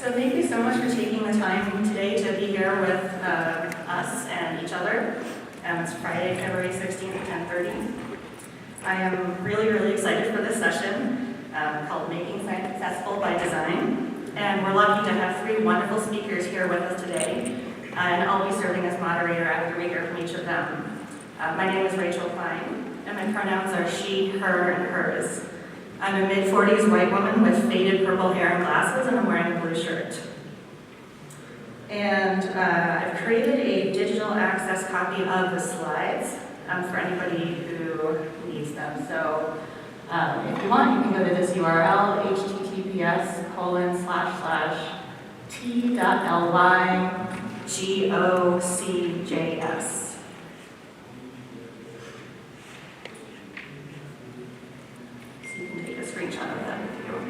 So thank you so much for taking the time today to be here with us and each other. It's Friday, February 16th at 10:30. I am really excited for this session called Making Science Accessible by Design. And we're lucky to have three wonderful speakers here with us today. And I'll be serving as moderator after we hear from each of them. My name is Rachel Klein, and my pronouns are she, her, and hers. I'm a mid-40s white woman with faded purple hair and glasses, and I'm wearing a blue shirt. And I've created a digital access copy of the slides for anybody who needs them. So if you want, you can go to this URL, https://t.ly/GOCJS. Screenshot of that if you want.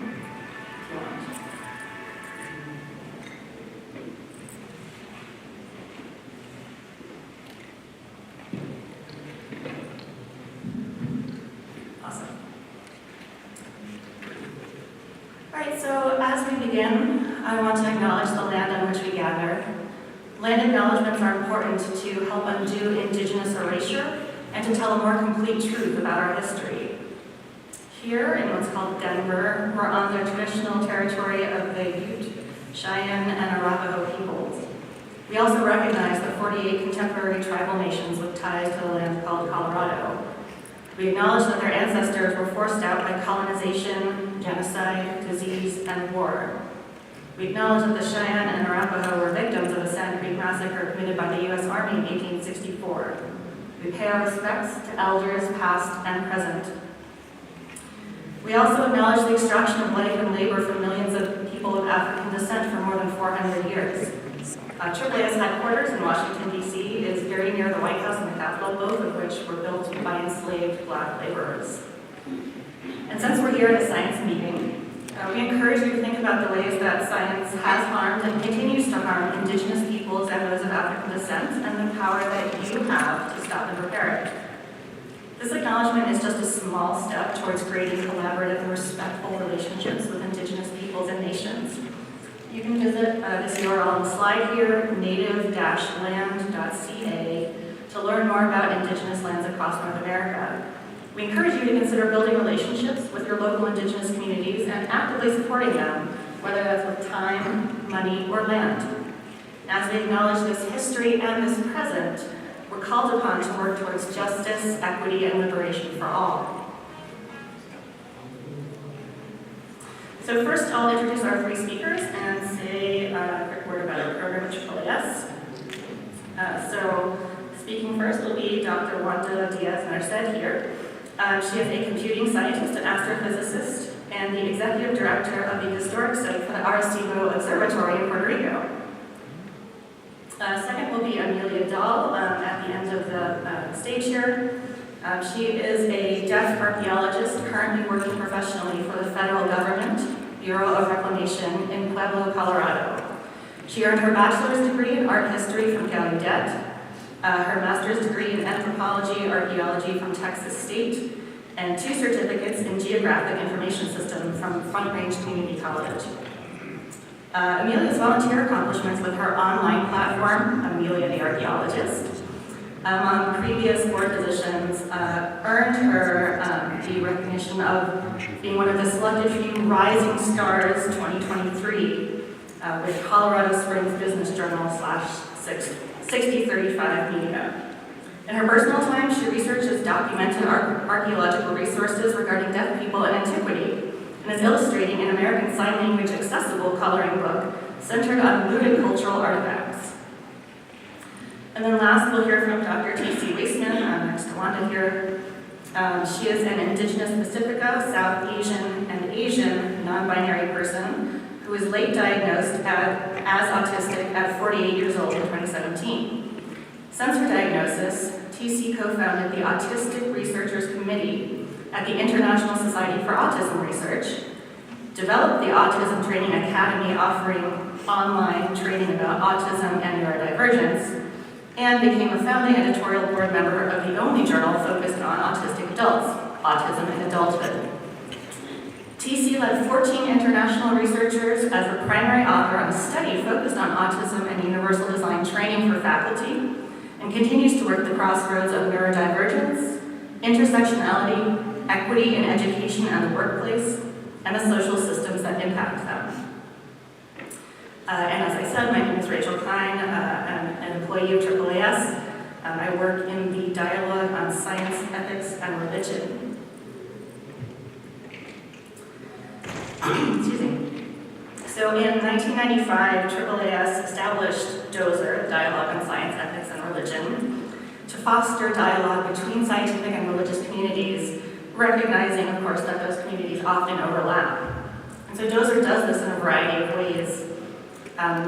Awesome. All right, so as we begin, I want to acknowledge the land on which we gather. Land acknowledgements are important to help undo Indigenous erasure and to tell a more complete truth about our history. Here, in what's called Denver, we're on the traditional territory of the Ute, Cheyenne, and Arapaho peoples. We also recognize the 48 contemporary tribal nations with ties to the land called Colorado. We acknowledge that their ancestors were forced out by colonization, genocide, disease, and war. We acknowledge that the Cheyenne and Arapaho were victims of the Sand Creek Massacre committed by the U.S. Army in 1864. We pay our respects to elders past and present. We also acknowledge the extraction of life and labor from millions of people of African descent for more than 400 years. AAA's headquarters in Washington, D.C. is very near the White House and the Capitol, both of which were built by enslaved Black laborers. And since we're here at a science meeting, we encourage you to think about the ways that science has harmed and continues to harm Indigenous peoples and those of African descent, and the power that you have to stop and repair it. This acknowledgement is just a small step towards creating collaborative and respectful relationships with Indigenous peoples and nations. You can visit this URL on the slide here, native-land.ca, to learn more about Indigenous lands across North America. We encourage you to consider building relationships with your local Indigenous communities and actively supporting them, whether that's with time, money, or land. As we acknowledge this history and this present, we're called upon to work towards justice, equity, and liberation for all. So first, I'll introduce our three speakers and say a quick word about our program at AAAS. So speaking first will be Dr. Wanda Diaz-Merced here. She is a computing scientist and astrophysicist and the executive director of the historic site for the Arecibo Observatory in Puerto Rico. Second will be Amelia Dahl at the end of the stage here. She is a deaf archaeologist currently working professionally for the federal government, Bureau of Reclamation in Pueblo, Colorado. She earned her bachelor's degree in art history from Gallaudet, her master's degree in anthropology, archaeology from Texas State, and 2 certificates in geographic information system from Front Range Community College. Amelia's volunteer accomplishments with her online platform, Amelia the Archaeologist, among previous board positions, earned her the recognition of being one of the selected few Rising Stars 2023 with Colorado Springs Business Journal /6035 Media. In her personal time, she researches documented archaeological resources regarding deaf people in antiquity, and is illustrating an American Sign Language accessible coloring book centered on looted cultural artifacts. And then last, we'll hear from Dr. T.C. Weissman, next to Wanda here. She is an Indigenous Pacifica, South Asian, and Asian non-binary person who was late diagnosed as autistic at 48 years old in 2017. Since her diagnosis, T.C. co-founded the Autistic Researchers Committee at the International Society for Autism Research, developed the Autism Training Academy offering online training about autism and neurodivergence, and became a founding editorial board member of the only journal focused on autistic adults, Autism in Adulthood. TC led 14 international researchers as the primary author on a study focused on autism and universal design training for faculty, and continues to work the crossroads of neurodivergence, intersectionality, equity in education and the workplace, and the social systems that impact them. And as I said, my name is Rachel Klein. I'm an employee of AAAS. I work in the Dialogue on Science, Ethics, and Religion. Excuse me. So in 1995, AAAS established DOSER, Dialogue on Science, Ethics, and Religion, to foster dialogue between scientific and religious communities, recognizing, of course, that those communities often overlap. And so DOSER does this in a variety of ways.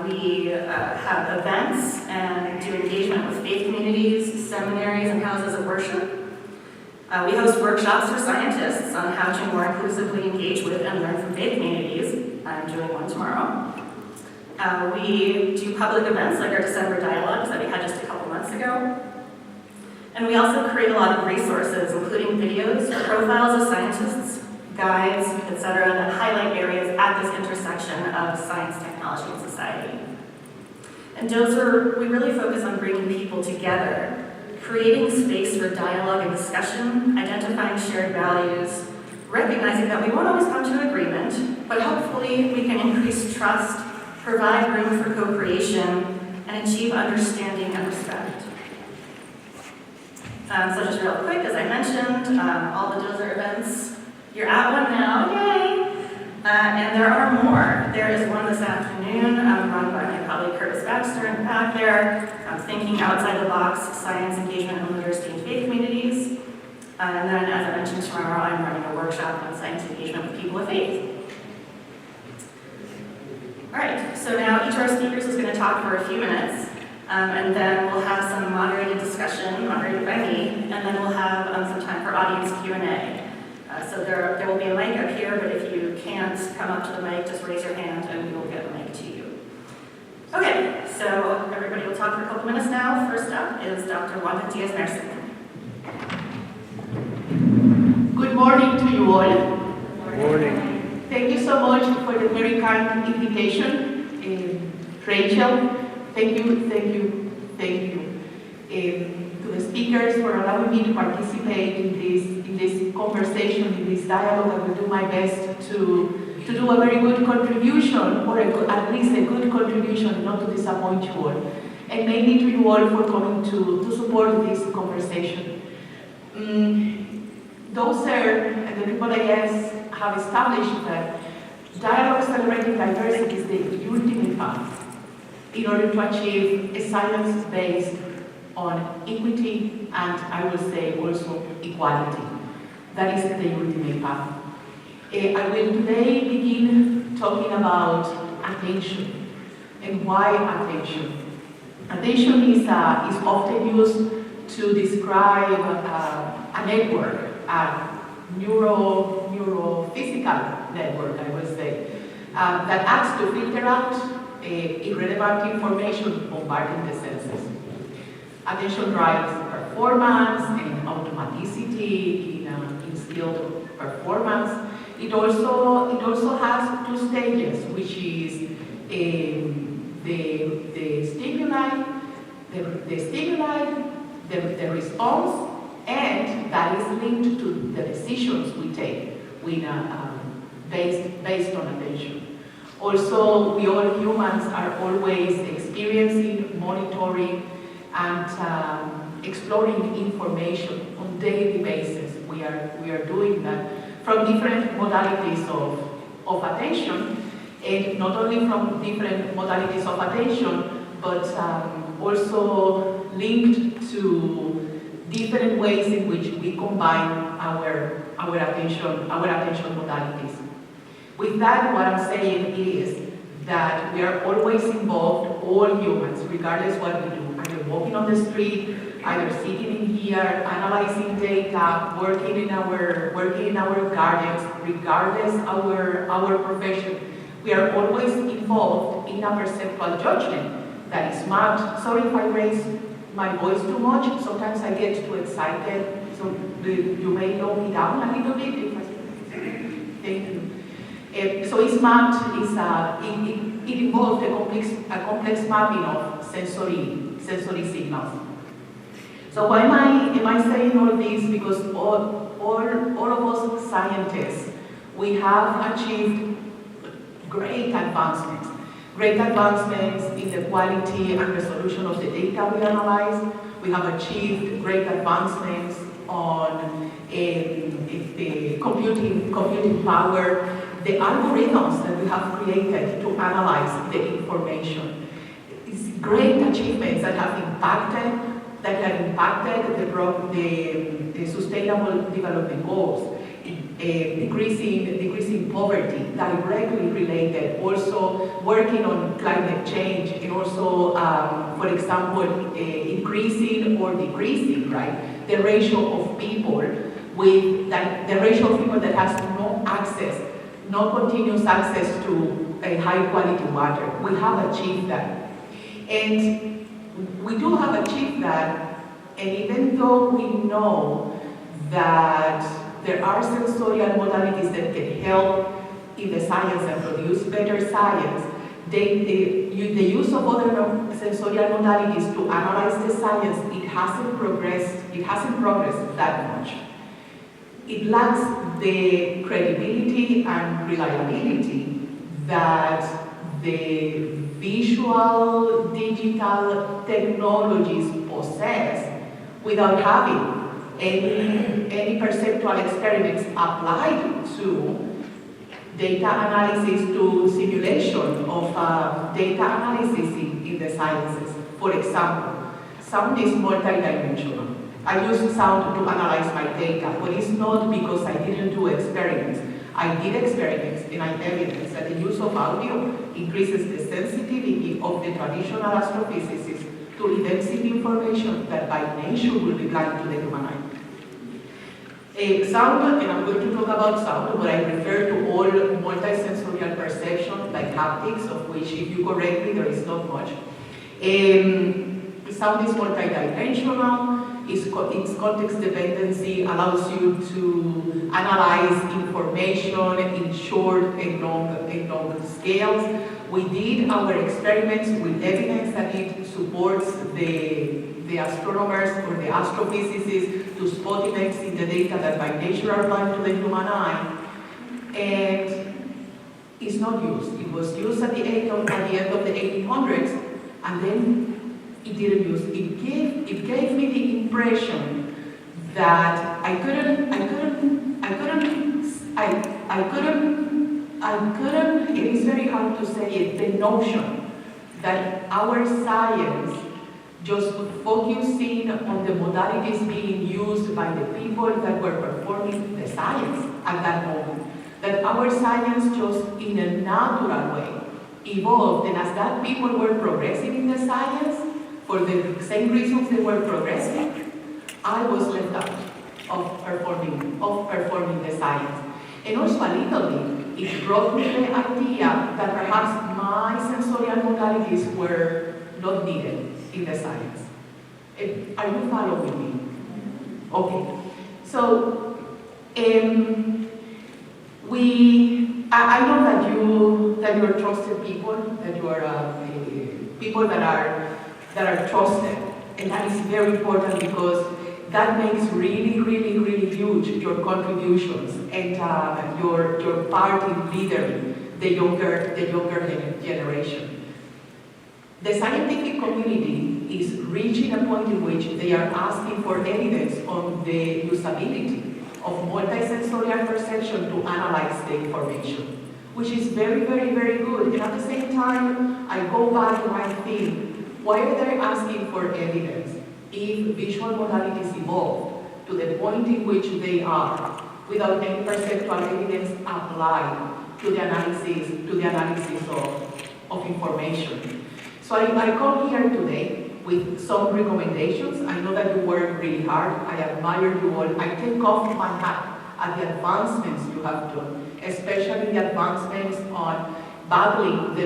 We have events and do engagement with faith communities, seminaries, and houses of worship. We host workshops for scientists on how to more inclusively engage with and learn from faith communities. I'm doing one tomorrow. We do public events like our December dialogues that we had just a couple months ago. And we also create a lot of resources, including videos, profiles of scientists, guides, etc., that highlight areas at this intersection of science, technology, and society. And DOSER, we really focus on bringing people together, creating space for dialogue and discussion, identifying shared values, recognizing that we won't always come to agreement, but hopefully we can increase trust, provide room for co-creation, and achieve understanding and respect. So just real quick, as I mentioned, all the DOSER events, you're at one now, yay! And there are more. There is one this afternoon run by my colleague Curtis Baxter in the back there, Thinking Outside the Box, Science, Engagement, and Literacy in Faith Communities. And then, as I mentioned, tomorrow I'm running a workshop on science engagement with people of faith. All right, so now each of our speakers is going to talk for a few minutes, and then we'll have some moderated discussion, moderated by me, and then we'll have some time for audience Q&A. So there will be a mic up here, but if you can't come up to the mic, just raise your hand and we will get a mic to you. Okay, so everybody will talk for a couple minutes now. First up is Dr. Wanda Diaz-Merced. Good morning to you all. Good morning. Thank you so much for the very kind invitation. Rachel, thank you. To the speakers for allowing me to participate in this conversation, in this dialogue. I will do my best to do a very good contribution, or at least a good contribution, not to disappoint you all. And mainly to you all for coming to support this conversation. DOSER and the AAAS have established that dialogue celebrating diversity is the ultimate path in order to achieve a science based on equity and, I will say, also equality. That is the ultimate path. I will today begin talking about attention and why attention. Attention is often used to describe a network, a neurophysical network, I will say, that acts to filter out irrelevant information bombarding the senses. Attention drives performance and automaticity in skilled performance. It also has two stages, which is the stimuli, the response, and that is linked to the decisions we take based on attention. Also, we all humans are always experiencing, monitoring, and exploring information on daily basis. We are doing that from different modalities of attention, and not only from different modalities of attention, but also linked to different ways in which we combine our attention modalities. With that, what I'm saying is that we are always involved, all humans, regardless what we do. Either walking on the street, either sitting in here, analyzing data, working in our gardens, regardless our profession. We are always involved in a perceptual judgment that is mapped. Sorry if I raise my voice too much. Sometimes I get too excited, so you may low me down a little bit. Thank you. So it's mapped, it involved a complex mapping of sensory signals. So why am I saying all this? Because all of us scientists, we have achieved great advancements in the quality and resolution of the data we analyze. We have achieved great advancements on the computing power, the algorithms that we have created to analyze the information. It's great achievements that have impacted the Sustainable Development Goals, decreasing poverty, directly related, also working on climate change, and also, for example, increasing or decreasing, right, the ratio of people that has no continuous access to a high quality water. We have achieved that. And we do have achieved that, and even though we know that there are sensorial modalities that can help in the science and produce better science, the use of other sensorial modalities to analyze the science, it hasn't progressed that much. It lacks the credibility and reliability that the visual digital technologies possess without having any perceptual experiments applied to data analysis, to simulation of data analysis in the sciences. For example, sound is multidimensional. I use sound to analyze my data, but it's not because I didn't do experiments. I did experiments and I evidence that the use of audio increases the sensitivity of the traditional astrophysicists to event-seeing information that by nature will be blind to the human eye. Sound, and I'm going to talk about sound, but I refer to all multisensorial perception, like haptics, of which, if you correct me, there is not much. Sound is multidimensional. Its context dependency allows you to analyze information in short and long scales. We did our experiments with evidence that it supports the astronomers or the astrophysicists to spot events in the data that by nature are blind to the human eye. And it's not used. It was used at the end of the 1800s, and then it didn't use. It gave me the impression that I couldn't, it is very hard to say it, the notion that our science, just focusing on the modalities being used by the people that were performing the science at that moment, that our science just in a natural way evolved, and as that people were progressing in the science, for the same reasons they were progressing, I was left out of performing the science. And also a little bit, it brought me the idea that perhaps my sensorial modalities were not needed in the science. Are you following me? Okay. So, I know that you're trusted people, that you are people that are trusted, and that is very important because that makes really huge your contributions and your part in leading the younger generation. The scientific community is reaching a point in which they are asking for evidence on the usability of multisensorial perception to analyze the information, which is very good. And at the same time, I go back and I think, why are they asking for evidence if visual modalities evolve to the point in which they are without any perceptual evidence applied to the analysis of information? So I come here today with some recommendations. I know that you work really hard. I admire you all. I take off my hat at the advancements you have done, especially the advancements on battling the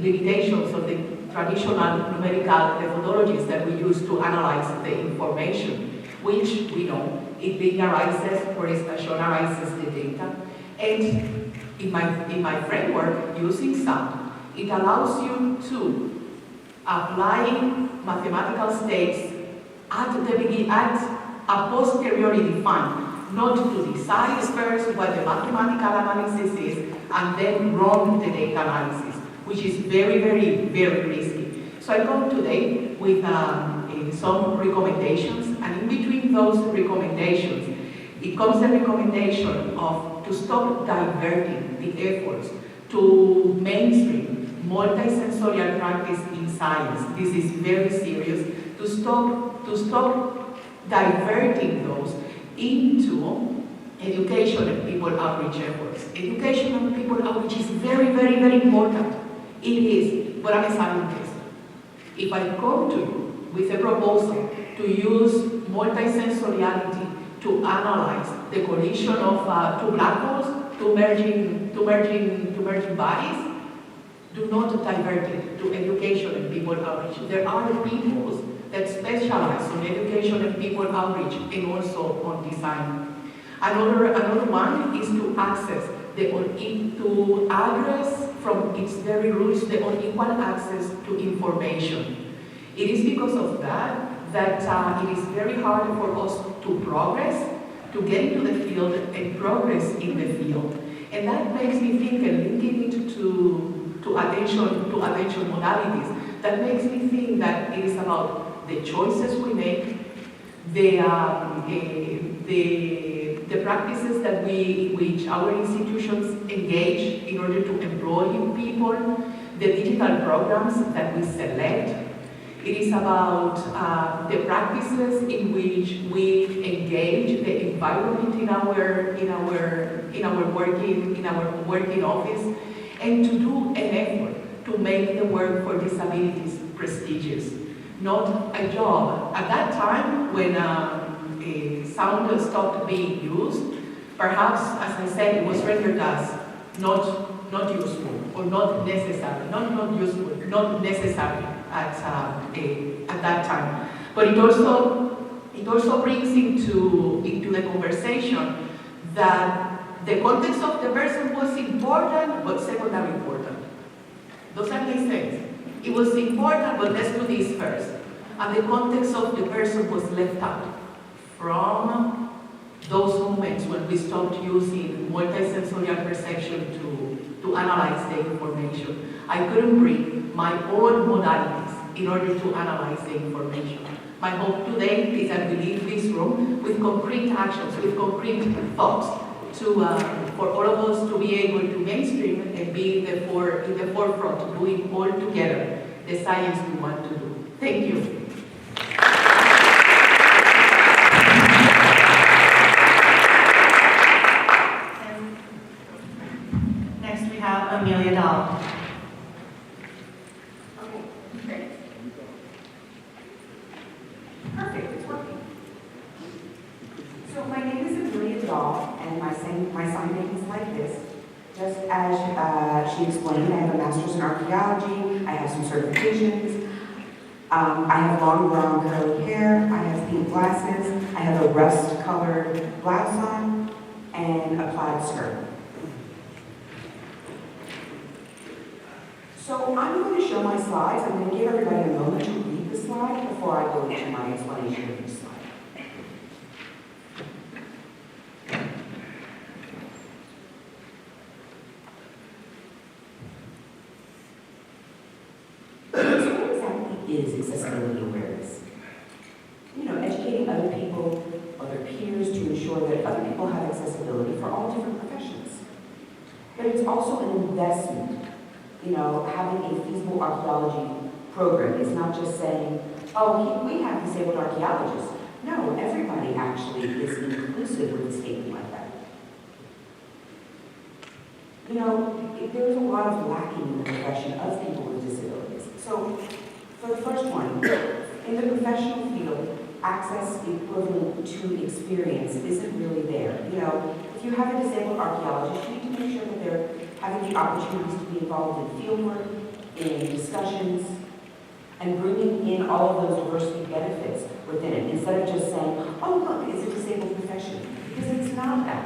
limitations of the traditional numerical methodologies that we use to analyze the information, which we know it linearizes or stationarizes the data. And in my framework, using sound, it allows you to apply mathematical states at the beginning, at a posteriori defined, not to decide first what the mathematical analysis is and then run the data analysis, which is very, very, very risky. So I come today with some recommendations, and in between those recommendations, it comes the recommendation of to stop diverting the efforts to mainstream multisensorial practice in science. This is very serious. To stop diverting those into education and people outreach efforts. Education and people outreach is very, very, very important. It is, but I'm a scientist. If I come to you with a proposal to use multisensoriality to analyze the collision of two black holes, two merging bodies, do not divert it to education and people outreach. There are people that specialize on education and people outreach and also on design. Another one is to access to address from its very roots the unequal access to information. It is because of that it is very hard for us to progress, to get into the field and progress in the field. And that makes me think, and linking it to attention modalities, that makes me think that it is about the choices we make, the practices that which our institutions engage in order to employ people, the digital programs that we select. It is about the practices in which we engage the environment in our working office, and to do an effort to make the work for disabilities prestigious, not a job. At that time, when sound stopped being used, perhaps, as I said, it was rendered as not useful or not necessary, not useful, not necessary at that time. But it also brings into the conversation that the context of the person was important, but secondary important. Does that make sense? It was important, but let's do this first. And the context of the person was left out from those moments when we stopped using multisensorial perception to analyze the information. I couldn't bring my own modalities in order to analyze the information. My hope today is that we leave this room with concrete actions, with concrete thoughts, for all of us to be able to mainstream and be in the forefront, doing all together the science we want to do. Thank you. Next we have Amelia Dahl. Okay, great. Perfect, it's working. So my name is Amelia Dahl, and my sign name is like this. Just as she explained, I have a master's in archaeology, I have some certifications, I have long brown curly hair, I have pink glasses, I have a rust-colored blouse on, and a plaid skirt. So I'm going to show my slides. I'm going to give everybody a moment to read the slide before I go into my explanation of the slide. So what exactly is accessibility awareness? You know, educating other people, other peers to ensure that other people have accessibility for all different professions. But it's also an investment. You know, having a feasible archaeology program is not just saying, oh, we have disabled archaeologists. No, everybody actually is inclusive with a statement like that. You know, there's a lot of lacking in the profession of people with disabilities. So, for the first one, in the professional field, access equivalent to experience isn't really there. You know, if you have a disabled archaeologist, you need to make sure that they're having the opportunities to be involved in fieldwork, in discussions, and bringing in all of those diversity benefits within it, instead of just saying, oh, look, it's a disabled profession, because it's not that.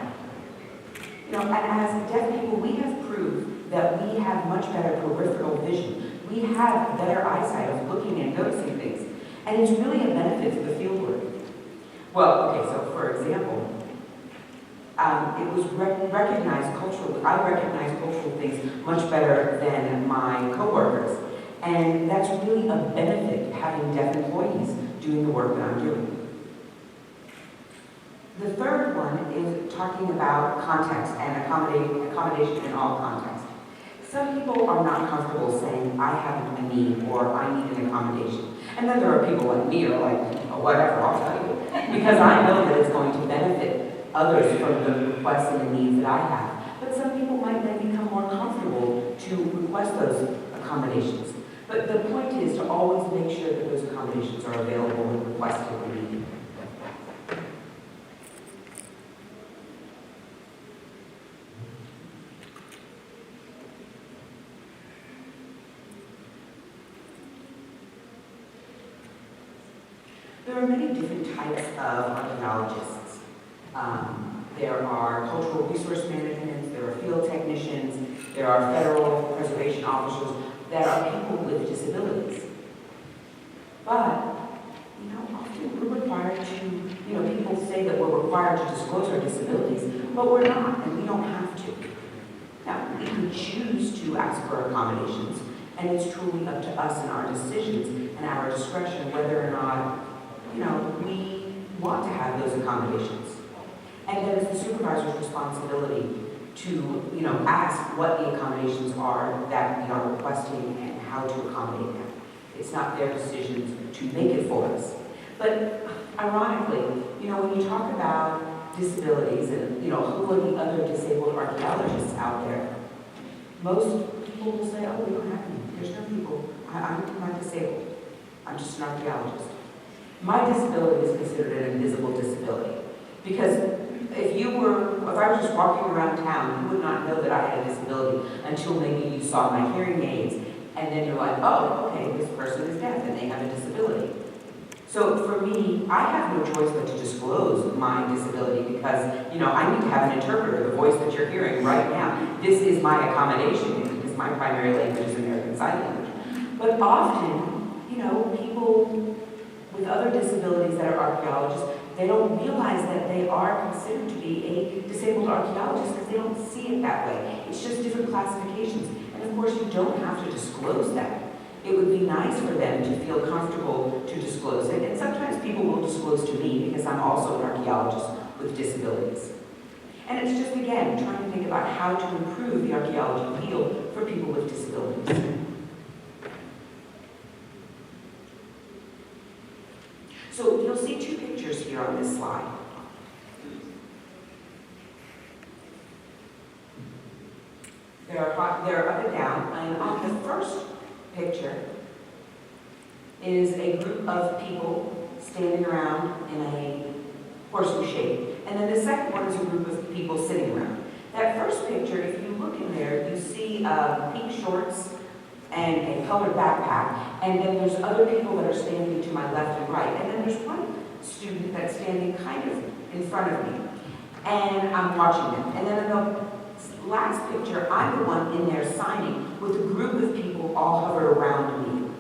You You know, and as deaf people, we have proved that we have much better peripheral vision. We have better eyesight of looking and noticing things. And it's really a benefit to the fieldwork. Well, okay, so for example, it was recognized culturally. I recognize cultural things much better than my coworkers. And that's really a benefit, having deaf employees doing the work that I'm doing. The third one is talking about context and accommodation in all contexts. Some people are not comfortable saying, I have a need or I need an accommodation. And then there are people like me who are like, oh, whatever, I'll tell you. Because I know that it's going to benefit others from the requests and the needs that I have. But some people might then become more comfortable to request those accommodations. But the point is to always make sure that those accommodations are available and requested when needed. There are many different types of archaeologists. There are cultural resource managements, there are field technicians, there are federal preservation officers that are people with disabilities. But, you know, often we're required to, you know, people say that we're required to disclose our disabilities, but we're not, and we don't have to. Now, we can choose to ask for accommodations, and it's truly up to us and our decisions and our discretion whether or not, you know, we want to have those accommodations. And then it's the supervisor's responsibility to, you know, ask what the accommodations are that we are requesting and how to accommodate them. It's not their decision to make it for us. But ironically, you know, when you talk about disabilities and, you know, who are the other disabled archaeologists out there, most people will say, oh, we don't have any. There's no people. I'm not disabled. I'm just an archaeologist. My disability is considered an invisible disability. Because if I was just walking around town, you would not know that I had a disability until maybe you saw my hearing aids, and then you're like, oh, okay, this person is deaf and they have a disability. So for me, I have no choice but to disclose my disability because, you know, I need to have an interpreter, the voice that you're hearing right now. This is my accommodation because my primary language is American Sign Language. But often, you know, people with other disabilities that are archaeologists, they don't realize that they are considered to be a disabled archaeologist because they don't see it that way. It's just different classifications. And of course, you don't have to disclose that. It would be nice for them to feel comfortable to disclose it. And sometimes people will disclose to me because I'm also an archaeologist with disabilities. And it's just, again, trying to think about how to improve the archaeology field for people with disabilities. So you'll see two pictures here on this slide. They're up and down, and on the first picture is a group of people standing around in a horseshoe shape, and then the second one is a group of people sitting around. That first picture, if you look in there, you see pink shorts and a colored backpack, and then there's other people that are standing to my left and right, and then there's one student that's standing kind of in front of me, and I'm watching them. And then in the last picture, I'm the one in there signing with a group of people all hovered around me.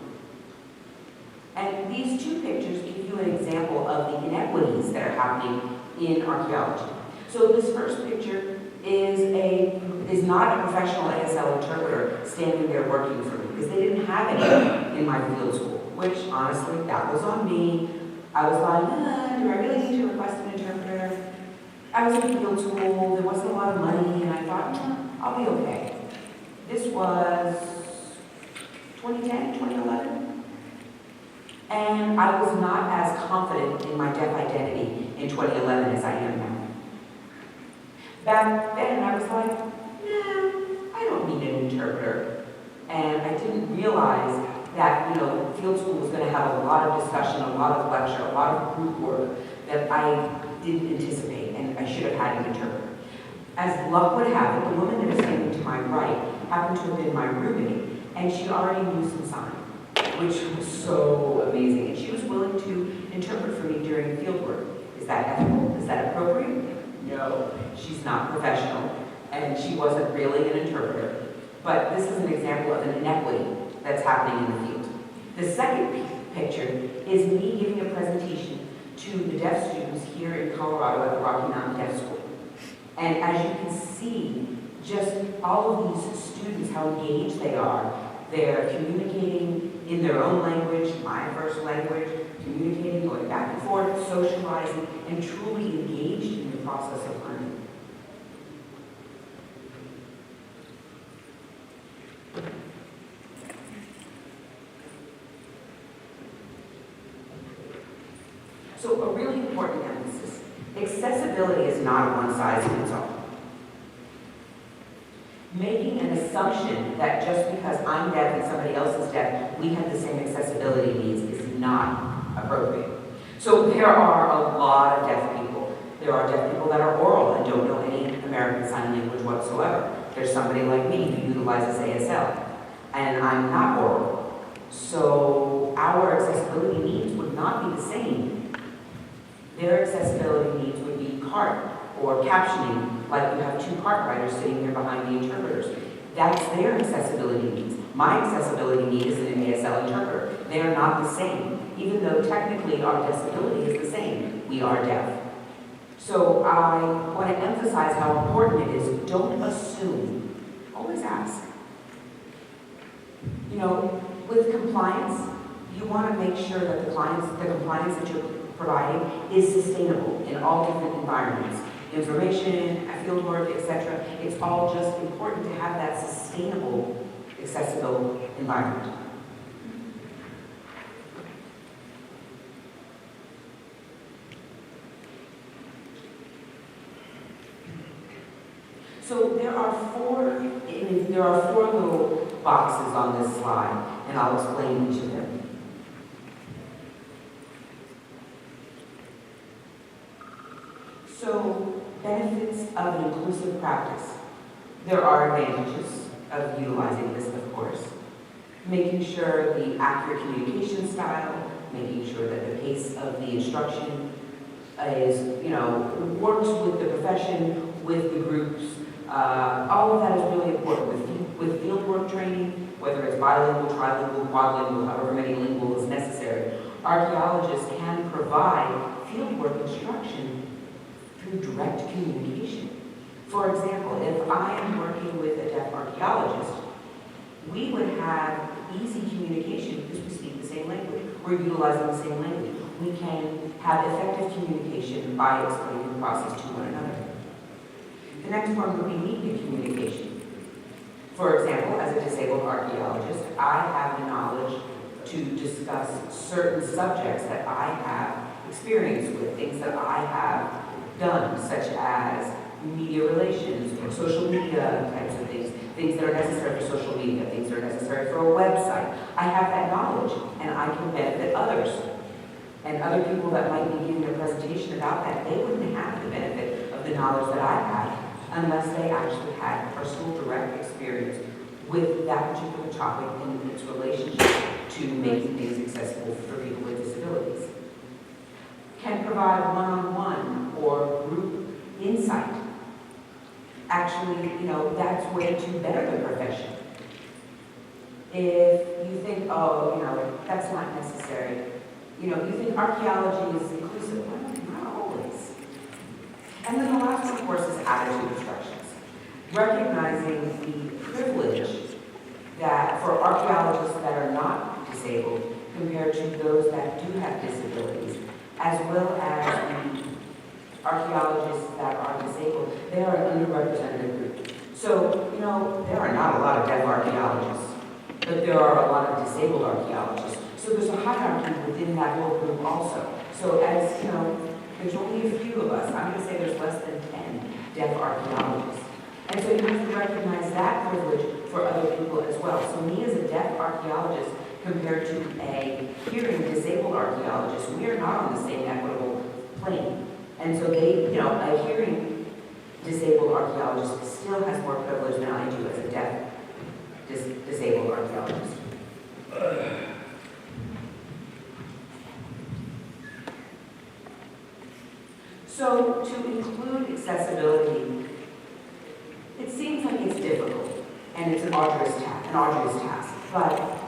And these two pictures give you an example of the inequities that are happening in archaeology. So this first picture is not a professional ASL interpreter standing there working for me, because they didn't have any in my field school, which honestly, that was on me. I was like, do I really need to request an interpreter? I was in field school, there wasn't a lot of money, and I thought, I'll be okay. This was 2010, 2011. And I was not as confident in my deaf identity in 2011 as I am now. Back then, I was like, I don't need an interpreter. And I didn't realize that, you know, field school was going to have a lot of discussion, a lot of lecture, a lot of group work that I didn't anticipate, and I should have had an interpreter. As luck would have it, the woman that is standing to my right happened to have been my roommate, and she already knew some sign, which was so amazing. And she was willing to interpret for me during field work. Is that ethical? Is that appropriate? No, she's not professional. she wasn't really an interpreter, but this is an example of an inequity that's happening in the field. The second picture is me giving a presentation to the deaf students here in Colorado at the Rocky Mountain Deaf School. And as you can see, just all of these students, how engaged they are. They're communicating in their own language, my first language, communicating, going back and forth, socializing, and truly engaged in the process of learning. So a really important emphasis. Accessibility is not a one-size-fits-all. Making an assumption that just because I'm deaf and somebody else is deaf, we have the same accessibility needs is not appropriate. So there are a lot of deaf people. There are deaf people that are oral and don't know any American Sign Language whatsoever. There's somebody like me who utilizes ASL, and I'm not oral. So our accessibility needs would not be the same. Their accessibility needs would be CART or captioning, like you have two CART writers sitting here behind the interpreters. That's their accessibility needs. My accessibility need is an ASL interpreter. They are not the same, even though technically our disability is the same. We are deaf. So I want to emphasize how important it is. Don't assume. Always ask. You know, with compliance, you want to make sure that the compliance that you're providing is sustainable in all different environments. Information, field work, etc. It's all just important to have that sustainable, accessible environment. So there are four little boxes on this slide, and I'll explain each of them. So, benefits of an inclusive practice. There are advantages of utilizing this, of course. Making sure the accurate communication style, making sure that the pace of the instruction is, works with the profession, with the groups. All of that is really important. With fieldwork training, whether it's bilingual, trilingual, quadlingual, however many lingual is necessary, archaeologists can provide fieldwork instruction through direct communication. For example, if I am working with a deaf archaeologist, we would have easy communication because we speak the same language. We're utilizing the same language. We can have effective communication by explaining the process to one another. The next one would be media communication. For example, as a disabled archaeologist, I have the knowledge to discuss certain subjects that I have experience with, things that I have done, such as media relations or social media types of things, things that are necessary for social media, things that are necessary for a website. I have that knowledge, and I can benefit others. And other people that might be giving a presentation about that, they wouldn't have the benefit of the knowledge that I have unless they actually had personal direct experience with that particular topic and its relationship to making things accessible for people with disabilities. Can provide one-on-one or group insight. Actually, that's way to better the profession. If you think, that's not necessary, you think archaeology is inclusive. Well, not always. And then the last one, of course, is attitude instructions. Recognizing the privilege that for archaeologists that are not disabled compared to those that do have disabilities, as well as the archaeologists that are disabled, they are an underrepresented group. So, there are not a lot of deaf archaeologists, but there are a lot of disabled archaeologists. So there's a hierarchy within that whole group also. So as, there's only a few of us. I'm going to say there's less than 10 deaf archaeologists. And so you have to recognize that privilege for other people as well. So me as a deaf archaeologist compared to a hearing disabled archaeologist, we are not on the same equitable plane. And so they, a hearing disabled archaeologist still has more privilege than I do as a deaf disabled archaeologist. So to include accessibility, it seems like difficult, and it's an arduous task, but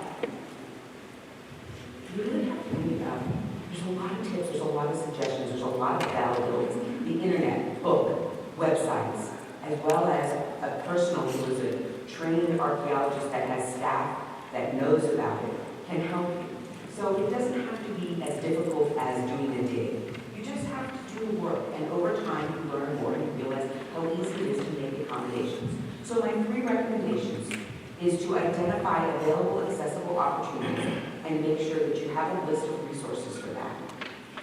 you really have to think about it. There's a lot of tips, there's a lot of suggestions, there's a lot of availabilities. The internet, book, websites, as well as a personal who is a trained archaeologist that has staff that knows about it, can help you. So it doesn't have to be as difficult as doing a dig. You just have to do the work, and over time you learn more and you realize how easy it is to make accommodations. So my 3 recommendations is to identify available accessible opportunities and make sure that you have a list of resources for that.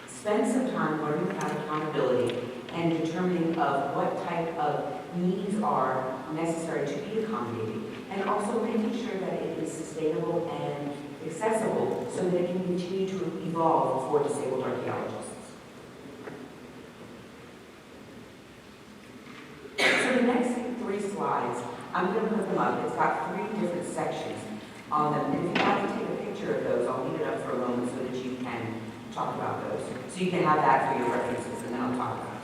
Spend some time learning about accountability and determining of what type of needs are necessary to be accommodated, and also making sure that it is sustainable and accessible so that it can continue to evolve for disabled archaeologists. So the next 3 slides, I'm going to put them up. It's got 3 different sections on them. And if you want to take a picture of those, I'll leave it up for a moment so that you can talk about those. So you can have that for your references, and then I'll talk about it.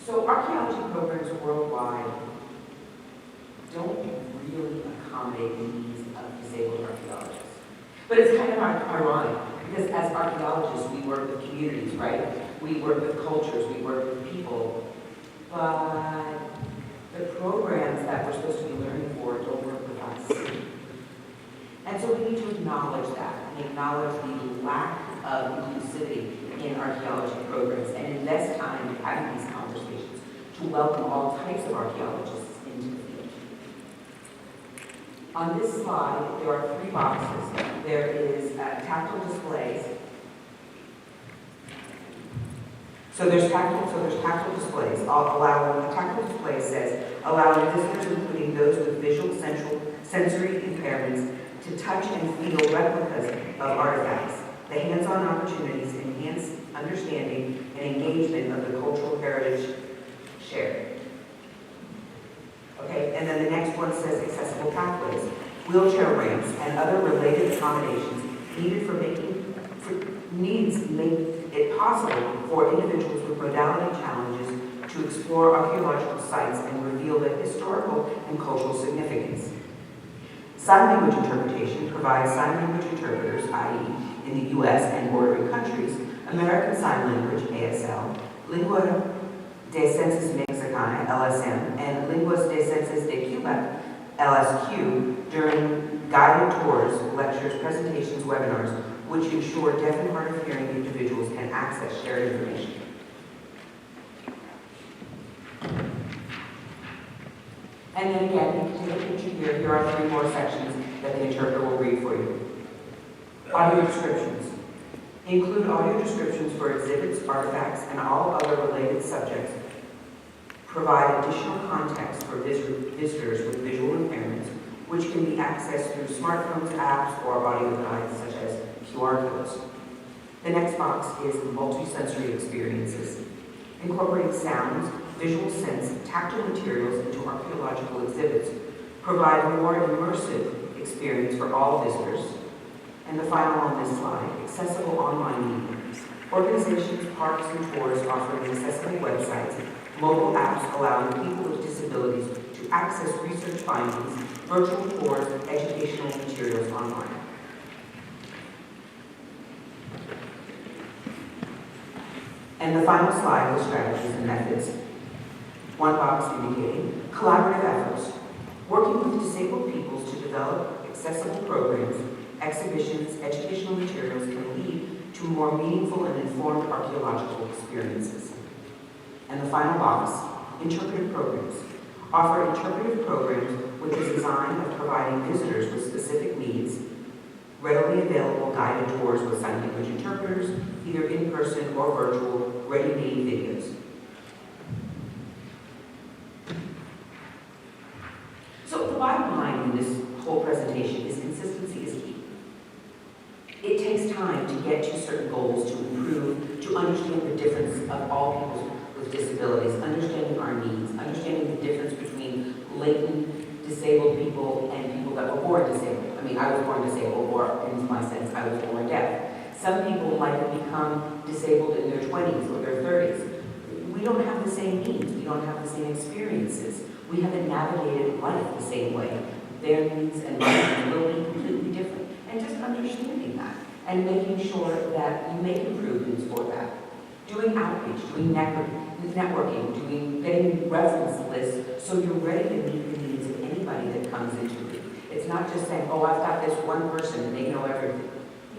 So archaeology programs worldwide don't really accommodate the needs of disabled archaeologists. But it's kind of ironic, because as archaeologists, we work with communities, right? We work with cultures, we work with people, but the programs that we're supposed to be learning for don't work with us. And so we need to acknowledge that, and acknowledge the lack of inclusivity in archaeology programs, and invest time in having these conversations to welcome all types of archaeologists into the field. On this slide, there are 3 boxes. There is tactile displays. So there's tactile displays. A tactile display says, allowing visitors, including those with visual sensory impairments, to touch and feel replicas of artifacts. The hands-on opportunities enhance understanding and engagement of the cultural heritage shared. Okay, and then the next one says accessible pathways, wheelchair ramps, and other related accommodations needed make it possible for individuals with modality challenges to explore archaeological sites and reveal the historical and cultural significance. Sign language interpretation provides sign language interpreters, i.e. in the U.S. and bordering countries, American Sign Language, ASL, Lengua de Census Mexicana, LSM, and Lenguas de Census de Cuba, LSQ, during guided tours, lectures, presentations, webinars, which ensure deaf and hard of hearing individuals can access shared information. And then again, you can take a picture here. Here are 3 more sections that the interpreter will read for you. Audio descriptions. Include audio descriptions for exhibits, artifacts, and all other related subjects. Provide additional context for visitors with visual impairments, which can be accessed through smartphones, apps, or audio guides such as QR codes. The next box is multisensory experiences. Incorporating sounds, visual sense, tactile materials into archaeological exhibits provide a more immersive experience for all visitors. And the final on this slide, accessible online media. Organizations, parks, and tours offering accessible websites, mobile apps allowing people with disabilities to access research findings, virtual tours, and educational materials online. And the final slide was strategies and methods. One box indicating collaborative efforts, working with disabled peoples to develop accessible programs, exhibitions, educational materials can lead to more meaningful and informed archaeological experiences. And the final box, interpretive programs. Offer interpretive programs with the design of providing visitors with specific needs, readily available guided tours with sign language interpreters, either in person or virtual, ready-made videos. So the bottom line in this whole presentation is consistency is key. It takes time to get to certain goals, to improve, to understand the difference of all people with disabilities, understanding our needs, understanding the difference between latent disabled people and people that were born disabled. I mean, I was born disabled, or in my sense, I was born deaf. Some people might have become disabled in their 20s or their 30s. We don't have the same needs. We don't have the same experiences. We haven't navigated life the same way. Their needs and mine will be completely different. And just understanding that and making sure that you make improvements for that. Doing outreach, doing networking, getting reference lists so you're ready to meet the needs of anybody that comes into it. It's not just saying, oh, I've got this one person and they know everything.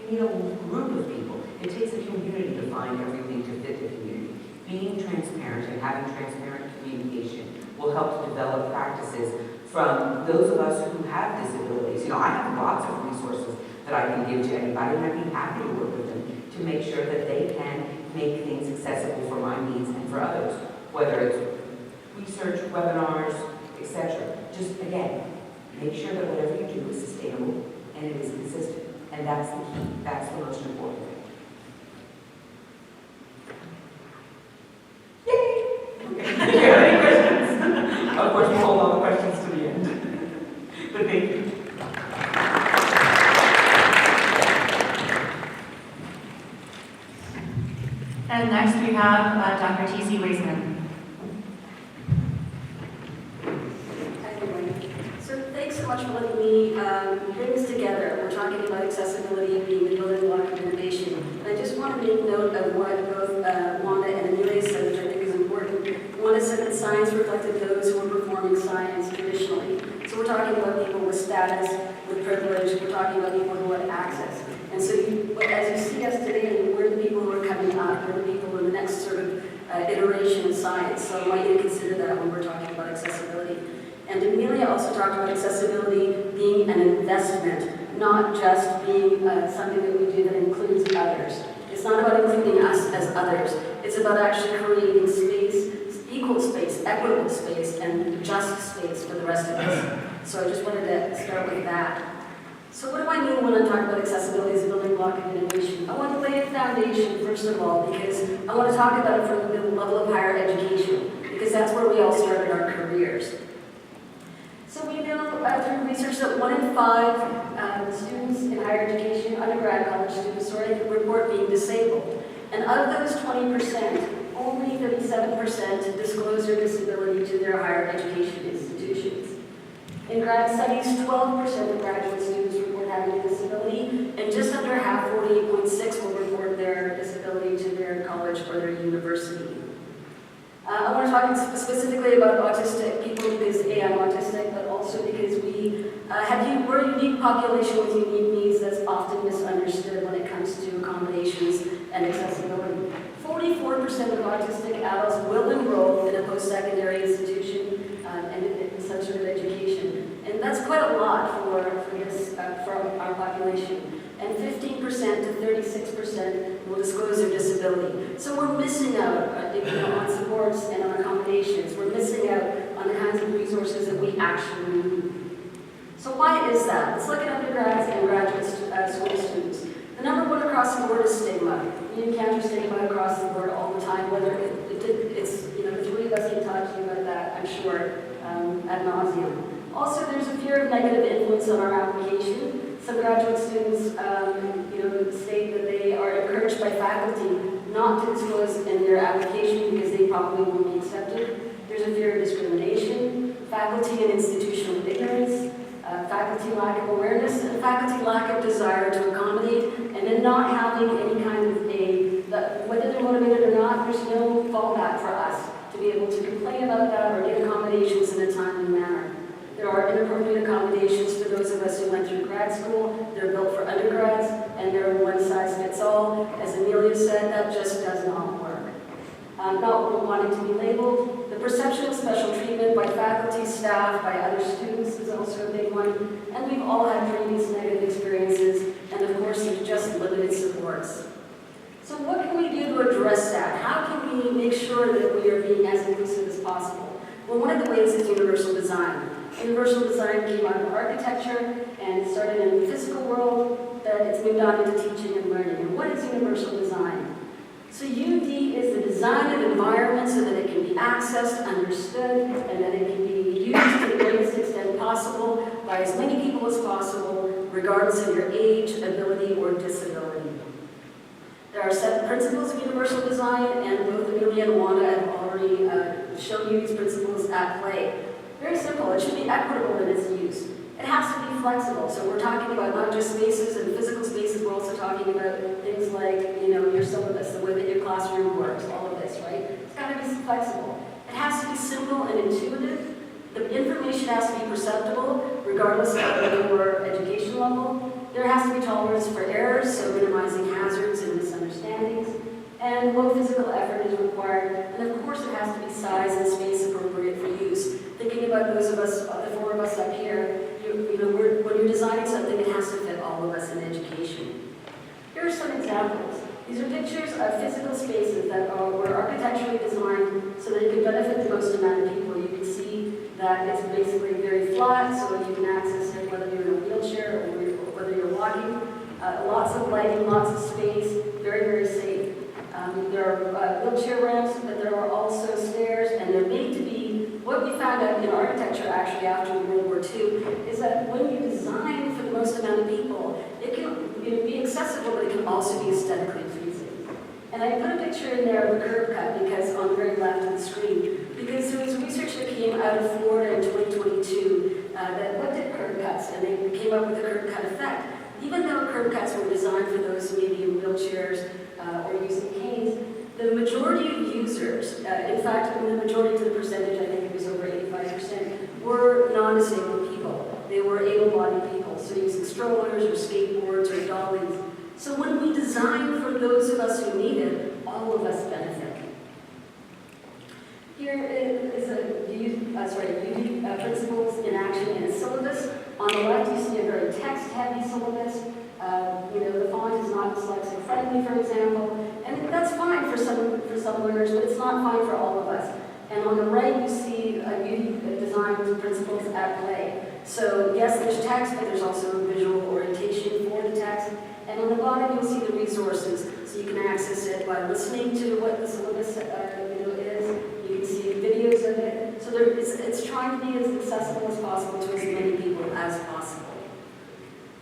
You need a group of people. It takes a community to find everything to fit the community. Being transparent and having transparent communication will help to develop practices from those of us who have disabilities. You know, I have lots of resources that I can give to anybody, and I'd be happy to work with them to make sure that they can make things accessible for my needs and for others, whether it's research, webinars, etc. Just, again, make sure that whatever you do is sustainable and it is consistent. And that's the key. That's the most important thing. Yay! Okay. Do you have any questions? Of course, we'll hold all the questions to the end. But thank you. And next we have Dr. T.C. Weisman. Hi, everyone. So thanks so much for letting me bring this together. We're talking about accessibility being the building block of innovation. And I just want to make note of what both Wanda and Amelia said, which I think is important. Wanda said that science reflected those who were performing science traditionally. So we're talking about people with status, with privilege. We're talking about people who have access. And so as you see us today, we're the people who are coming up. We're the people in the next sort of iteration of science. So I want you to consider that when we're talking about accessibility. And Amelia also talked about accessibility being an investment, not just being something that we do that includes others. It's not about including us as others. It's about actually creating space, equal space, equitable space, and just space for the rest of us. So I just wanted to start with that. So what do I mean when I talk about accessibility as a building block of innovation? I want to lay a foundation, first of all, because I want to talk about it from the level of higher education, because that's where we all started our careers. So we know through research that 1 in 5 students in higher education, undergrad college students, report being disabled. And of those 20%, only 37% disclose their disability to their higher education institutions. In grad studies, 12% of graduate students report having a disability, and just under half, 48.6%, will report their disability to their college or their university. I want to talk specifically about autistic people because A, I'm autistic, but also because we're a unique population with unique needs that's often misunderstood when it comes to accommodations and accessibility. 44% of autistic adults will enroll in a post-secondary institution and in some sort of education. And that's quite a lot for our population. And 15% to 36% will disclose their disability. So we're missing out on supports and on accommodations. We're missing out on the kinds of resources that we actually need. So why is that? Let's look at undergrads and graduate school students. The number one across the board is stigma. We encounter stigma across the board all the time, whether it's, the three of us can talk to you about that, I'm sure, ad nauseum. Also, there's a fear of negative influence on our application. Some graduate students, state that they are encouraged by faculty not to disclose in their application because they probably won't be accepted. There's a fear of discrimination, faculty and institutional ignorance, faculty lack of awareness, and faculty lack of desire to accommodate, and then not having any kind of whether they're motivated or not, there's no fallback for us to be able to complain about that or get accommodations in a timely manner. There are inappropriate accommodations for those of us who went through grad school. They're built for undergrads, and they're one size fits all. As Amelia said, that just does not work. Not wanting to be labeled. The perception of special treatment by faculty, staff, by other students is also a big one. And we've all had previous negative experiences, and of course there's just limited supports. So what can we do to address that? How can we make sure that we are being as inclusive as possible? Well, one of the ways is universal design. Universal design came out of architecture and started in the physical world, that it's moved on into teaching and learning. And what is universal design? So UD is the design of environment so that it can be accessed, understood, and that it can be used to the greatest extent possible by as many people as possible, regardless of your age, ability, or disability. There are 7 principles of universal design, and both Amelia and Wanda have already shown you these principles at play. Very simple. It should be equitable in its use. It has to be flexible. So we're talking about not just spaces and physical spaces, we're also talking about things like, your syllabus, the way that your classroom works, all of this, right? It's got to be flexible. It has to be simple and intuitive. The information has to be perceptible, regardless of your education level. There has to be tolerance for errors, so minimizing hazards and misunderstandings. And low physical effort is required. And of course, it has to be size and space appropriate for use. Thinking about those of us, the four of us up here, when you're designing something, it has to fit all of us in education. Here are some examples. These are pictures of physical spaces that were architecturally designed so that it could benefit the most amount of people. You can see that it's basically very flat, so you can access it whether you're in a wheelchair or whether you're walking. Lots of lighting, lots of space, very, very safe. There are wheelchair ramps, but there are also stairs, and they're made to be, what we found out in architecture actually after World War II, is that when you design for the most amount of people, it can be accessible, but it can also be aesthetically pleasing. And I put a picture in there of a curb cut, because on the very left of the screen, because there was research that came out of Florida in 2022 that looked at curb cuts, and they came up with a curb cut effect. Even though curb cuts were designed for those maybe in wheelchairs or using canes, the majority of users, in fact, the majority to the percentage, I think it was over 85%, were non-disabled people. They were able-bodied people, so using strollers or skateboards or dollies. So when we design for those of us who need it, all of us benefit. Here is principles in action in a syllabus. On the left, you see a very text-heavy syllabus. The font is not dyslexic-friendly, for example, and that's fine for some learners, but it's not fine for all of us. And on the right, you see beauty design principles at play. So yes, there's text, but there's also visual orientation for the text. And on the bottom, you'll see the resources, so you can access it by listening to what the syllabus is. You can see videos of it. So it's trying to be as accessible as possible to as many people as possible.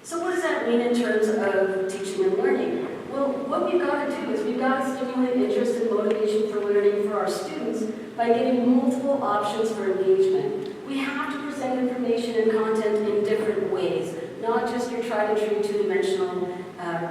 So what does that mean in terms of teaching and learning? Well, what we've got to do is we've got to stimulate interest and motivation for learning for our students by giving multiple options for engagement. We have to present information and content in different ways, not just your tried and true two-dimensional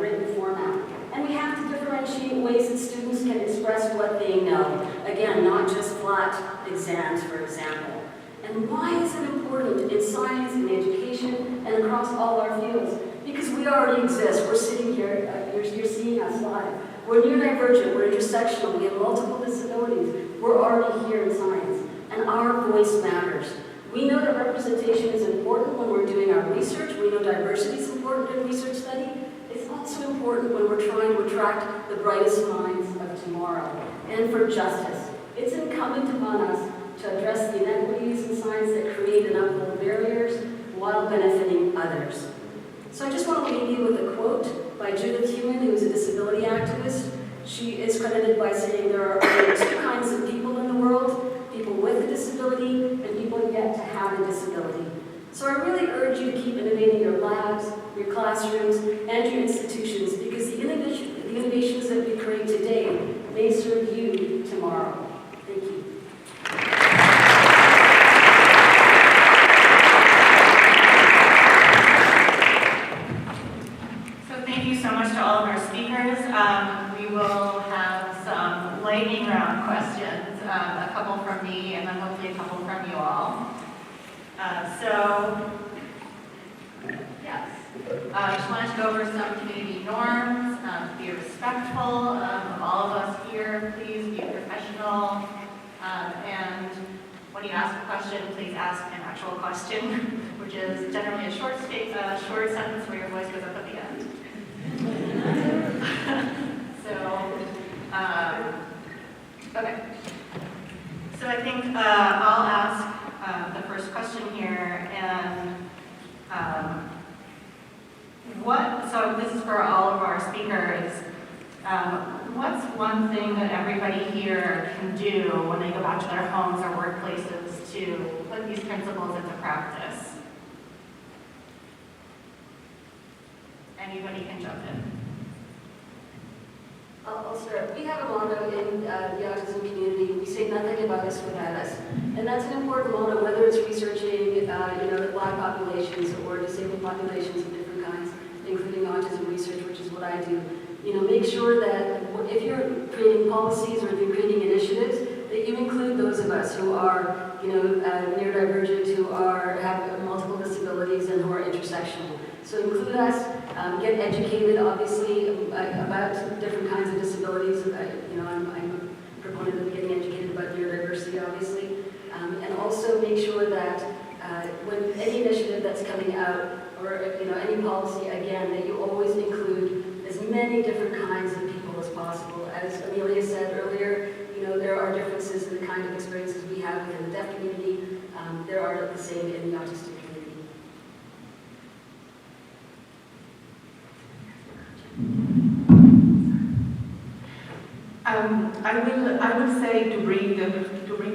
written format. And we have to differentiate ways that students can express what they know. Again, not just flat exams, for example. And why is it important in science, in education, and across all our fields? Because we already exist. We're sitting here, you're seeing us live. We're neurodivergent, we're intersectional, we have multiple disabilities. We're already here in science, and our voice matters. We know that representation is important when we're doing our research. We know diversity is important in research study. It's also important when we're trying to attract the brightest minds of tomorrow. And for justice, it's incumbent upon us to address the inequities in science that create and uphold barriers while benefiting others. So I just want to leave you with a quote by Judith Heumann, who is a disability activist. She is credited by saying there are only two kinds of people in the world, people with a disability and people yet to have a disability. So I really urge you to keep innovating your labs, your classrooms, and your institutions, because the innovations that we create today may serve you tomorrow. Thank you. Thank you so much to all of our speakers. We will have some lightning round questions, a couple from me and then hopefully a couple from you all. Yes, I just wanted to go over some community norms, be respectful of all of us here, please be professional, and when you ask a question, please ask an actual question, which is generally a short sentence where your voice goes up at the end. Okay. So I think I'll ask the first question here, and so this is for all of our speakers. What's one thing that everybody here can do when they go back to their homes or workplaces to put these principles into practice? Anybody can jump in. I'll start. We have a motto in the autism community. We say nothing about us without us. And that's an important motto, whether it's research populations of different kinds, including autism research, which is what I do. Make sure that if you're creating policies or if you're creating initiatives, that you include those of us who are, neurodivergent, who have multiple disabilities and who are intersectional. So include us, get educated, obviously, about different kinds of disabilities. I'm a proponent of getting educated about neurodiversity, obviously. And also make sure that when any initiative that's coming out, or any policy, again, that you always include as many different kinds of people as possible. As Amelia said earlier, there are differences in the kind of experiences we have within the deaf community. There are the same in the autistic community. I will say to bring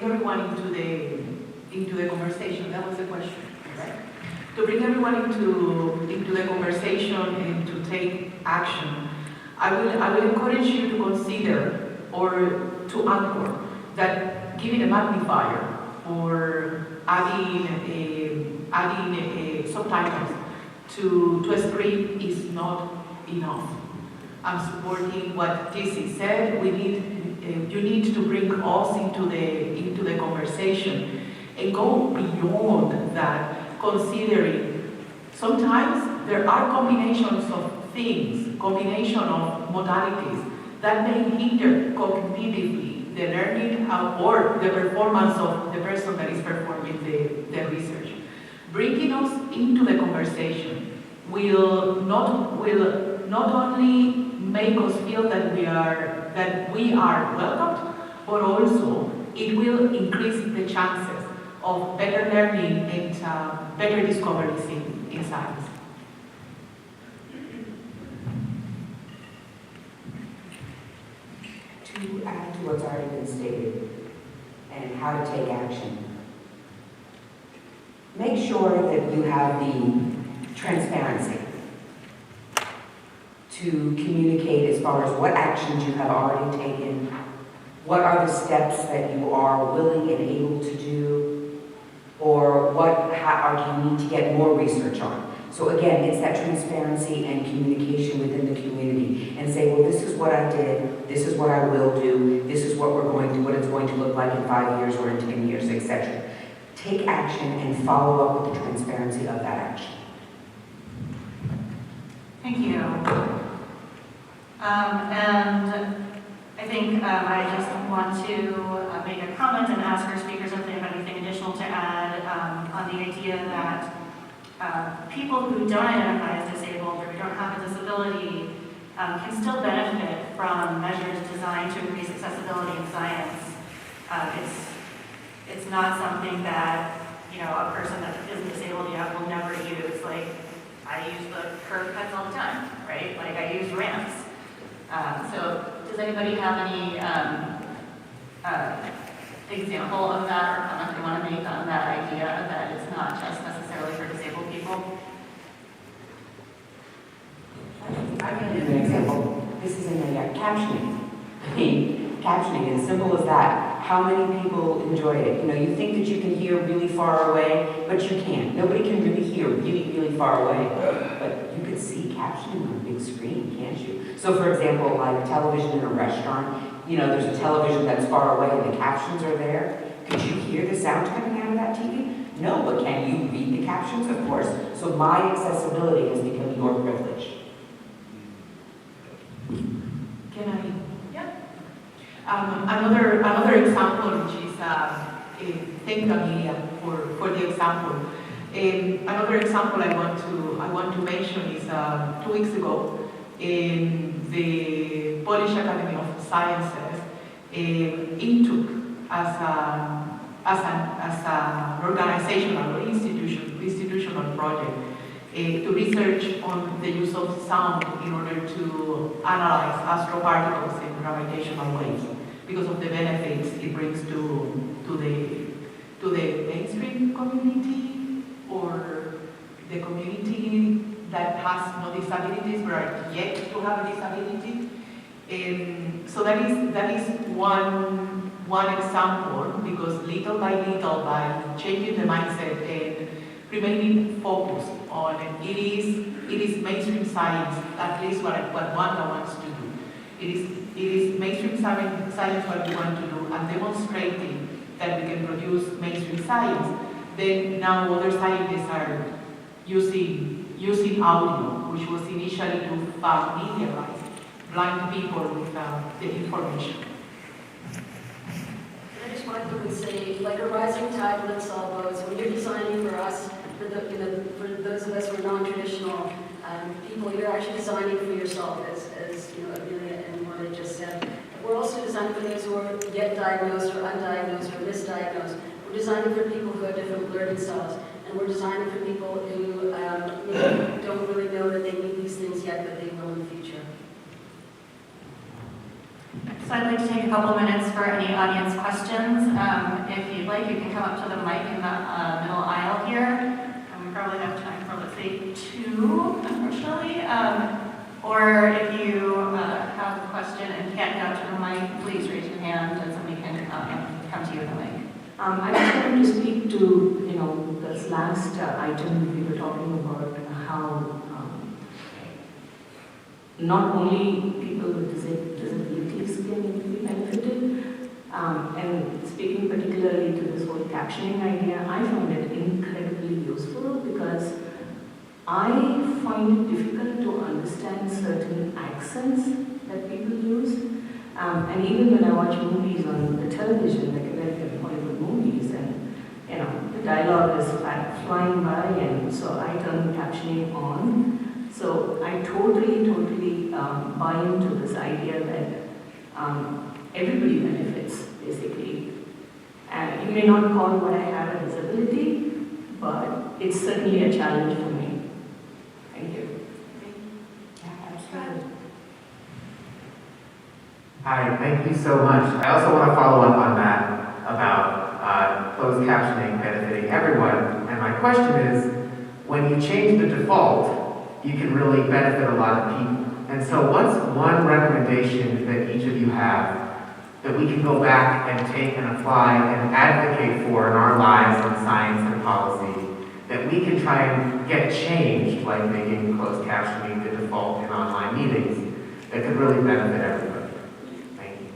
everyone into the conversation. That was the question, right? To bring everyone into the conversation and to take action. I will encourage you to consider or to anchor that giving a magnifier or adding subtitles to a script is not enough. I'm supporting what Jesse said. You need to bring us into the conversation and go beyond that, considering sometimes there are combinations of things, combination of modalities that may hinder cognitively the learning or the performance of the person that is performing the research. Bringing us into the conversation will not only make us feel that we are welcomed, but also it will increase the chances of better learning and better discoveries in science. To add to what's already been stated and how to take action, make sure that you have the transparency to communicate as far as what actions you have already taken, what are the steps that you are willing and able to do, or how do you need to get more research on. So again, it's that transparency and communication within the community and say, well, this is what I did, this is what I will do, this is what it's going to look like in 5 years or in 10 years, etc. Take action and follow up with the transparency of that action. Thank you. And I think I just want to make a comment and ask our speakers if they have anything additional to add on the idea that people who don't identify as disabled or who don't have a disability can still benefit from measures designed to increase accessibility in science. It's not something that a person that isn't disabled yet will never use. Like, I use the curved cuts all the time, right? Like, I use ramps. So does anybody have any example of that or comment they want to make on that idea that it's not just necessarily for disabled people? I can give an example. This is in the captioning. I mean, captioning, as simple as that. How many people enjoy it? You think that you can hear really far away, but you can't. Nobody can really hear really, really far away. But you can see captioning on a big screen, can't you? So for example, like television in a restaurant, there's a television that's far away and the captions are there. Could you hear the sound coming out of that TV? No, but can you read the captions? Of course. So my accessibility has become your privilege. Can I? Yeah. Another example, which is thank you, Amelia, for the example. Another example I want to mention is 2 weeks ago in the Polish Academy of Sciences, INTUC as an organizational or institutional project to research on the use of sound in order to analyze astroparticles in gravitational waves because of the benefits it brings to the mainstream community or the community that has no disabilities but are yet to have a disability. So that is one example, because little by little, by changing the mindset and remaining focused on it is mainstream science, at least what Wanda wants to do. It is mainstream science what we want to do, and demonstrating that we can produce mainstream science. Then now other scientists are using audio, which was initially to familiarize blind people with the information. I just wanted to say, like a rising tide lifts all boats. When you're designing for us, for those of us who are non-traditional people, you're actually designing for yourself, as you know, Amelia and Wanda just said. We're also designing for those who are yet diagnosed or undiagnosed or misdiagnosed. We're designing for people who have different learning styles, and we're designing for people who don't really know that they need these things yet, but they will in the future. So I'd like to take a couple minutes for any audience questions. If you'd like, you can come up to the mic in the middle aisle here. We probably have time for, let's say, 2, unfortunately. Or if you have a question and can't get out to the mic, please raise your hand and somebody can come to you with the mic. I just wanted to speak to, this last item we were talking about, how not only people with disabilities can be benefited, and speaking particularly to this whole captioning idea, I found it incredibly useful because I find it difficult to understand certain accents that people use. And even when I watch movies on the television, like American Hollywood movies, and the dialogue is flying by, and so I turn the captioning on. So I totally buy into this idea that everybody benefits, basically. And you may not call what I have a disability, but it's certainly a challenge for me. Thank you. Yeah, absolutely. Hi, thank you so much. I also want to follow up on that about closed captioning benefiting everyone. And my question is, when you change the default, you can really benefit a lot of people. And so what's one recommendation that each of you have that we can go back and take and apply and advocate for in our lives on science and policy that we can try and get changed, like making closed captioning the default in online meetings, that could really benefit everybody? Thank you.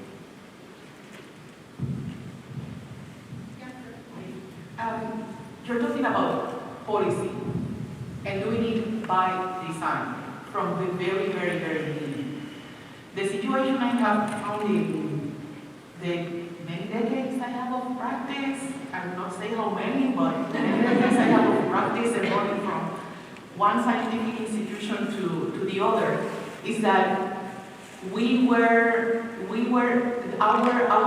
You're talking about policy and doing it by design from the very, very, very beginning. The situation I have found in the many decades I have of practice, I will not say how many, but the many decades I have of practice and going from one scientific institution to the other, is that our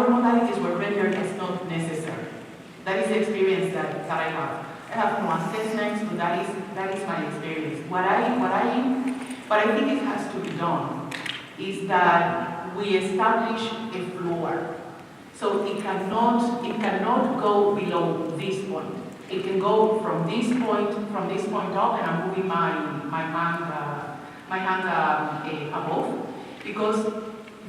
modalities were rendered as not necessary. That is the experience that I have. I have no assessments, but that is my experience. What I think it has to be done is that we establish a floor. So it cannot go below this point. It can go from this point up, and I'm moving my hand above, because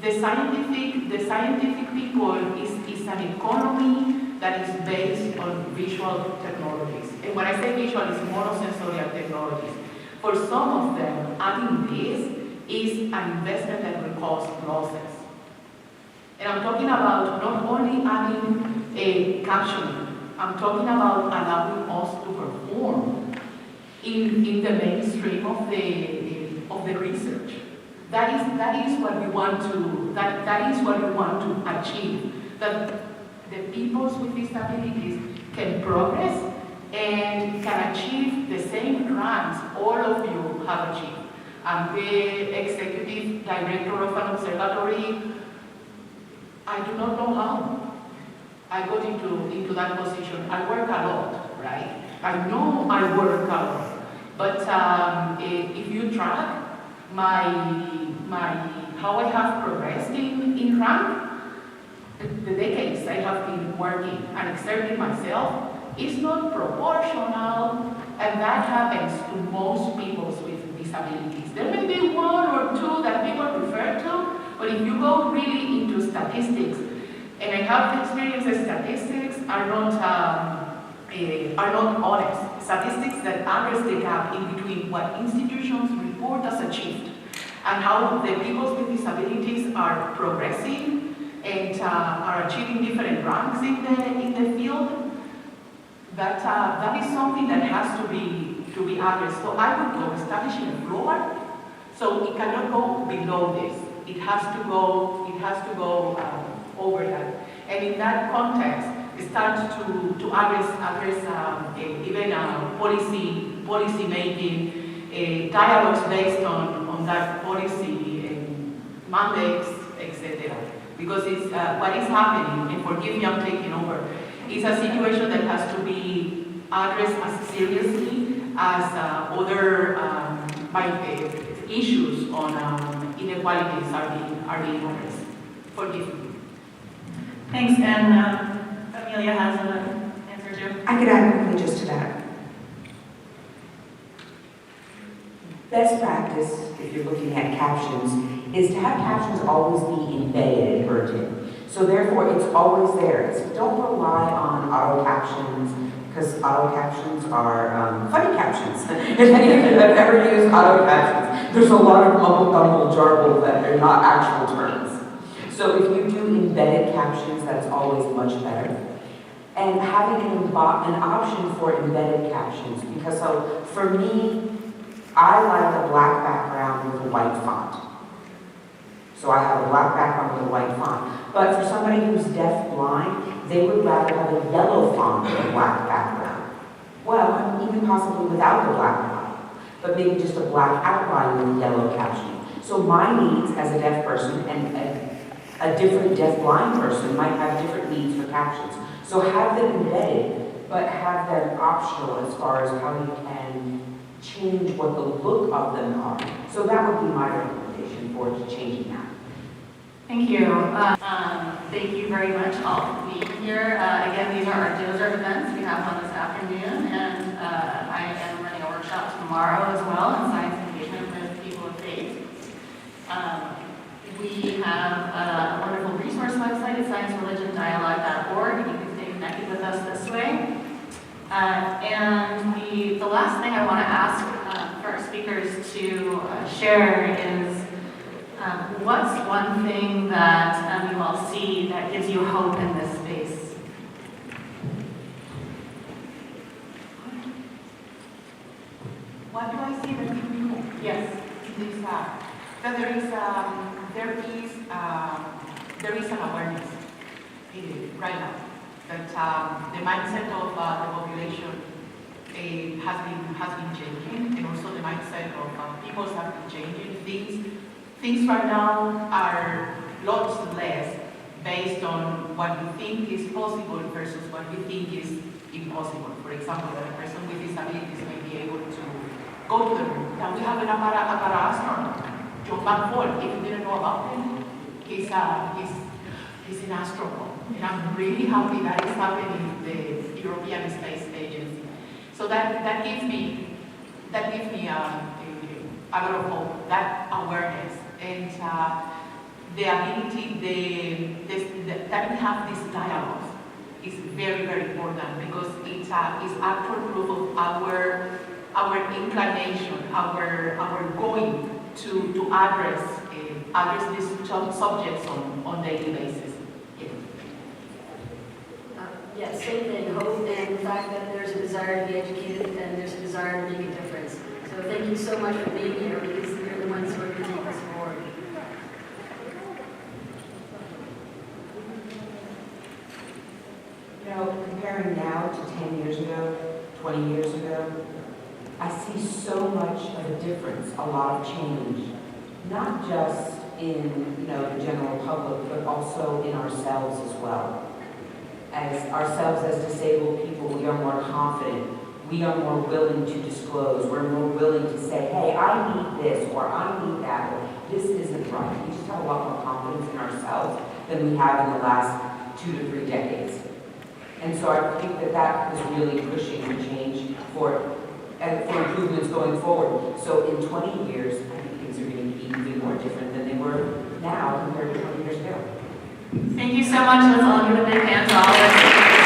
the scientific people is an economy that is based on visual technologies. And when I say visual, it's monosensorial technologies. For some of them, adding this is an investment that will cause losses. And I'm talking about not only adding a captioning, I'm talking about allowing us to perform in the mainstream of the research. That is what we want to achieve. That the peoples with disabilities can progress and can achieve the same ranks all of you have achieved. I'm the executive director of an observatory. I do not know how I got into that position. I work a lot, right? I know I work a lot. But if you track how I have progressed in rank, the decades I have been working and exerting myself is not proportional, and that happens to most people with disabilities. There may be one or two that people refer to, but if you go really into statistics, and I have the experience that statistics are not are not honest. Statistics that address the gap in between what institutions report as achieved and how the people with disabilities are progressing and are achieving different ranks in the field. That is something that has to be addressed. So I would go establishing a floor, so it cannot go below this. It has to go over that. And in that context, start to address even policy making, dialogues based on that policy mandates, etc. Because it's what is happening, and forgive me, I'm taking over. It's a situation that has to be addressed as seriously as other issues on inequalities are being addressed. Forgive me. Thanks, and Amelia has an answer too. I could add quickly just to that. Best practice, if you're looking at captions, is to have captions always be embedded and built in. So therefore, it's always there. So don't rely on auto captions, because auto captions are funny captions. If any of you have ever used auto captions, there's a lot of mumble-jumble jarble that are not actual terms. So if you do embedded captions, that's always much better. And having an option for embedded captions, because so for me, I like a black background with a white font. So I have a black background with a white font. But for somebody who's deaf-blind, they would rather have a yellow font with a black background. Well, even possibly without the black font, but maybe just a black outline with yellow captioning. So my needs as a deaf person and a different deaf-blind person might have different needs for captions. So have them embedded, but have them optional as far as how you can change what the look of them are. So that would be my recommendation for changing that. Thank you. Thank you very much all for being here. Again, these are our DOSERV events. We have one this afternoon, and I am running a workshop tomorrow as well on science engagement with people of faith. We have a wonderful resource website at sciencereligion.dialogue.org. You can stay connected with us this way. And the last thing I want to ask for our speakers to share is what's one thing that you all see that gives you hope in this space? What do I see that gives me hope? Yes. This, that there is an awareness right now that the mindset of the population has been changing, and also the mindset of people have been changing. Things right now are lots less based on what we think is possible versus what we think is impossible. For example, that a person with disabilities may be able to go to the moon. Now we have an astronaut, John McFall. If you didn't know about him, he's an astronaut. And I'm really happy that is happening in the European Space Agency. So that gives me a lot of hope, that awareness, and the ability that we have these dialogues is very, very important, because it is actual proof of our inclination, our going to address these subjects on daily basis. Yes, same thing, hope and the fact that there's a desire to be educated and there's a desire to make a difference. So thank you so much for being here, because you're the ones who are going to take us forward. You know, comparing now to 10 years ago, 20 years ago, I see so much of a difference, a lot of change, not just in, the general public, but also in ourselves as well. As ourselves as disabled people, we are more confident. We are more willing to disclose. We're more willing to say, hey, I need this, or I need that, or this isn't right. We just have a lot more confidence in ourselves than we have in the last 2 to 3 decades. And so I think that is really pushing for change for improvements going forward. So in 20 years, I think things are going to be even more different than they were now compared to 20 years ago. Thank you so much. Let's all give a big hand to all of us.